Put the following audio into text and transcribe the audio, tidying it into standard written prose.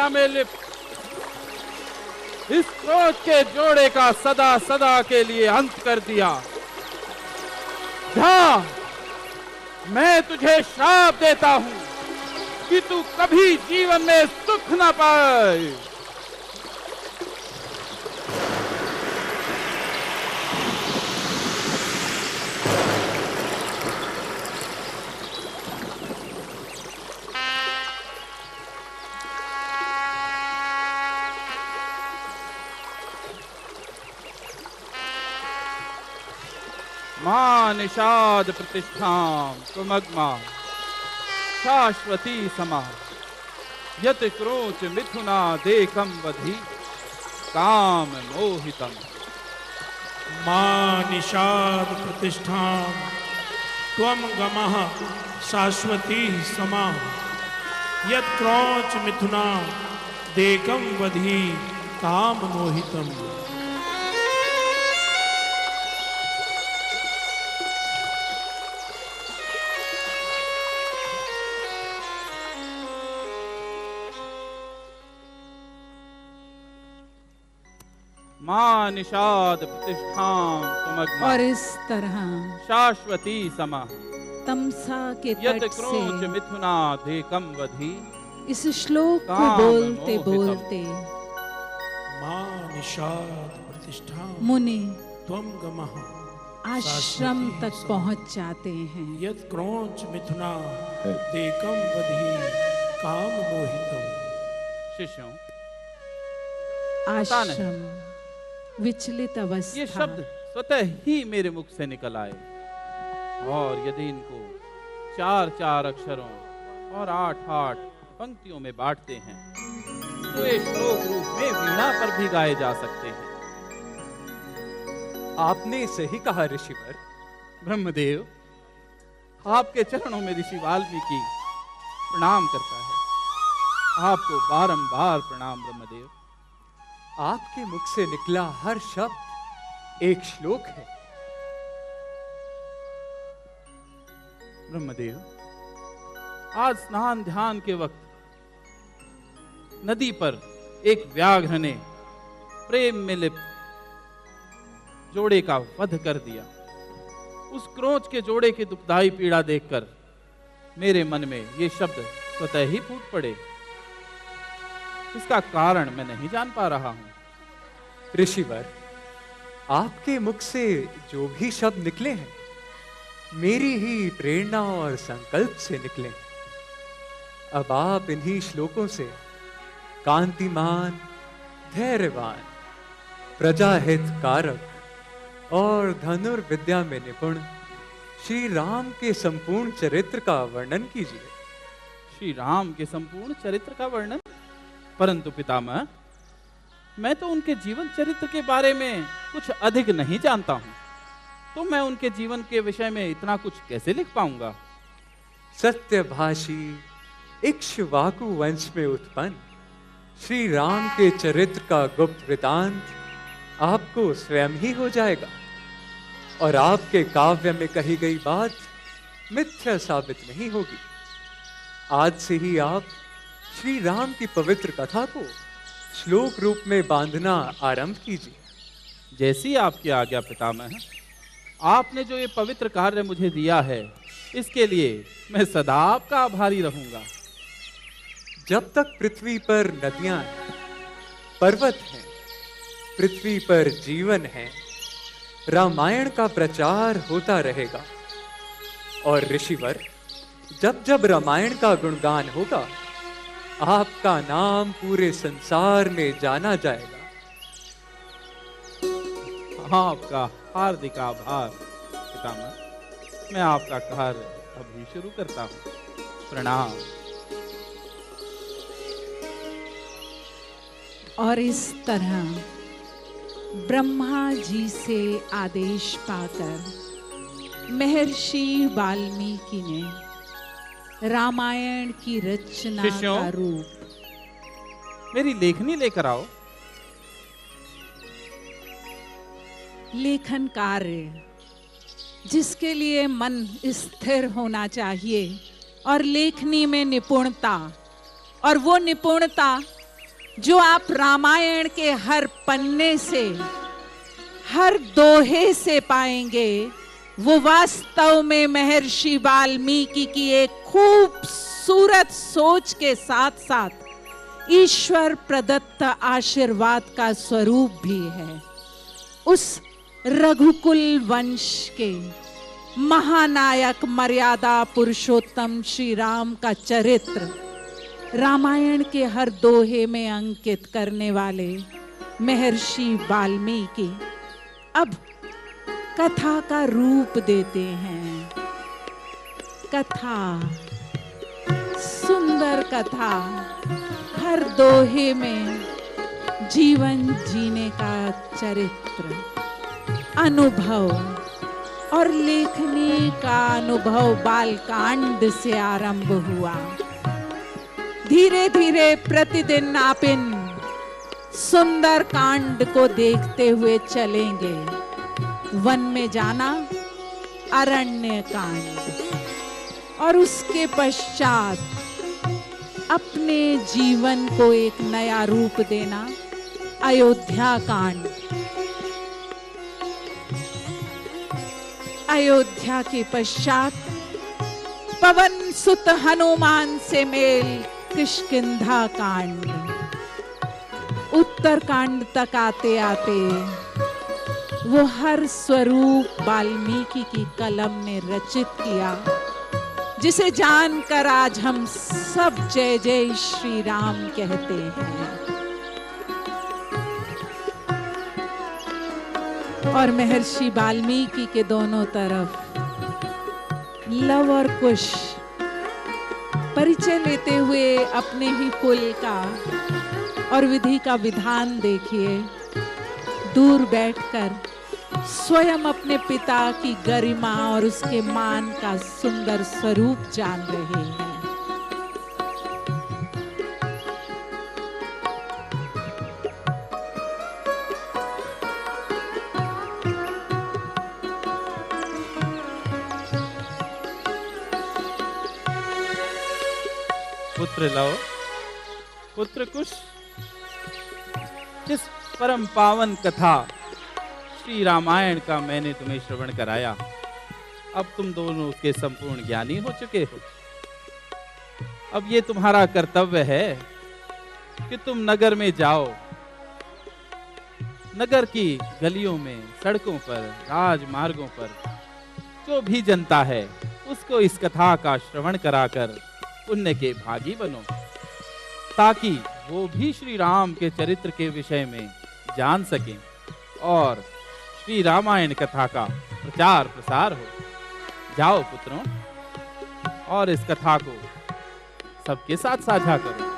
में लिप्त इस क्रोध के जोड़े का सदा सदा के लिए अंत कर दिया। जा, मैं तुझे श्राप देता हूं कि तू कभी जीवन में सुख न पाए। मां निषाद प्रतिष्ठां त्वमग्मा शाश्वती समा यत क्रोच मिथुना देकम वधि काम मोहितम। मां निषाद प्रतिष्ठां त्वम गमः शाश्वती समा यत क्रोच मिथुना देकम वधि काम मोहितम। मां निषाद प्रतिष्ठां त्वमग्मा और इस तरह शाश्वती समा तमसा के यत तट क्रोच से मिथुना देकम वधि इस श्लोक को काम बोलते मोहितम। बोलते मां निषाद प्रतिष्ठां मुनि त्वम गमः आश्रम तक पहुंच जाते हैं। यत क्रोच मिथुना देकम वधि काम मोहितम। शिष्यों, आश्रम विचलित ये अवस्था। शब्द स्वतः ही मेरे मुख से निकल आए और यदि इनको 4-4 अक्षरों और 8-8 पंक्तियों में बांटते हैं तो ये श्लोक रूप में वीणा पर भी गाए जा सकते हैं। आपने सही कहा ऋषिवर। ब्रह्मदेव, आपके चरणों में ऋषि वाल्मीकि प्रणाम करता है। आपको बारंबार प्रणाम ब्रह्मदेव। आपके मुख से निकला हर शब्द एक श्लोक है। ब्रह्मदेव, आज स्नान ध्यान के वक्त नदी पर एक व्याघ्र ने प्रेम में लिप्त जोड़े का वध कर दिया। उस क्रोच के जोड़े की दुखदाई पीड़ा देखकर मेरे मन में ये शब्द स्वतः ही फूट पड़े। इसका कारण मैं नहीं जान पा रहा हूं। ऋषिवर, आपके मुख से जो भी शब्द निकले हैं मेरी ही प्रेरणा और संकल्प से निकले हैं। अब आप इन्हीं श्लोकों से कांतिमान, धैर्यवान, प्रजाहित कारक और धनुर्विद्या में निपुण श्री राम के संपूर्ण चरित्र का वर्णन कीजिए। श्री राम के संपूर्ण चरित्र का वर्णन? परंतु पितामह, मैं तो उनके जीवन चरित्र के बारे में कुछ अधिक नहीं जानता हूं, तो मैं उनके जीवन के विषय में इतना कुछ कैसे लिख पाऊंगा? सत्यभाषी इक्ष्वाकु वंश में उत्पन्न श्री राम के चरित्र का गुप्त वृतांत आपको स्वयं ही हो जाएगा और आपके काव्य में कही गई बात मिथ्या साबित नहीं होगी। आज से ही आप श्री राम की पवित्र कथा को श्लोक रूप में बांधना आरंभ कीजिए। जैसी आपकी आज्ञा पितामह। आपने जो ये पवित्र कार्य मुझे दिया है, इसके लिए मैं सदा आपका आभारी रहूंगा। जब तक पृथ्वी पर नदियां हैं, पर्वत हैं, पृथ्वी पर जीवन है, रामायण का प्रचार होता रहेगा। और ऋषिवर, जब जब रामायण का गुणगान होगा, आपका नाम पूरे संसार में जाना जाएगा। आपका हार्दिक आभार पितामह। मैं आपका कार्य अभी शुरू करता हूँ। प्रणाम। और इस तरह ब्रह्मा जी से आदेश पाकर महर्षि वाल्मीकि ने रामायण की रचना शिष्यों, का रूप। मेरी लेखनी लेकर आओ। लेखन कार्य जिसके लिए मन स्थिर होना चाहिए और लेखनी में निपुणता, और वो निपुणता जो आप रामायण के हर पन्ने से, हर दोहे से पाएंगे, वो वास्तव में महर्षि वाल्मीकि की एक खूबसूरत सोच के साथ साथ ईश्वर प्रदत्त आशीर्वाद का स्वरूप भी है। उस रघुकुल वंश के महानायक मर्यादा पुरुषोत्तम श्री राम का चरित्र रामायण के हर दोहे में अंकित करने वाले महर्षि वाल्मीकि अब कथा का रूप देते हैं। कथा, सुंदर कथा, हर दोहे में जीवन जीने का चरित्र, अनुभव और लेखनी का अनुभव बालकांड से आरंभ हुआ। धीरे धीरे प्रतिदिन आप इन सुंदर कांड को देखते हुए चलेंगे। वन में जाना, अरण्य कांड, और उसके पश्चात अपने जीवन को एक नया रूप देना, अयोध्या कांड। अयोध्या के पश्चात पवन सुत हनुमान से मेल, किष्किंधा कांड। उत्तर कांड तक आते आते वो हर स्वरूप वाल्मीकि की कलम ने रचित किया, जिसे जानकर आज हम सब जय जय श्री राम कहते हैं। और महर्षि वाल्मीकि के दोनों तरफ लव और कुश परिचय लेते हुए अपने ही कुल का और विधि का विधान देखिए। दूर बैठकर स्वयं अपने पिता की गरिमा और उसके मान का सुंदर स्वरूप जान रहे हैं। पुत्र लव, पुत्र कुश, जिस परम पावन कथा श्री रामायण का मैंने तुम्हें श्रवण कराया, अब तुम दोनों उसके संपूर्ण ज्ञानी हो चुके हो। अब ये तुम्हारा कर्तव्य है कि तुम नगर में जाओ, नगर की गलियों में, सड़कों पर, राजमार्गों पर जो भी जनता है उसको इस कथा का श्रवण कराकर पुण्य के भागी बनो, ताकि वो भी श्री राम के चरित्र के विषय में जान सकें और श्री रामायण कथा का प्रचार प्रसार हो। जाओ पुत्रों, और इस कथा को सबके साथ साझा करो।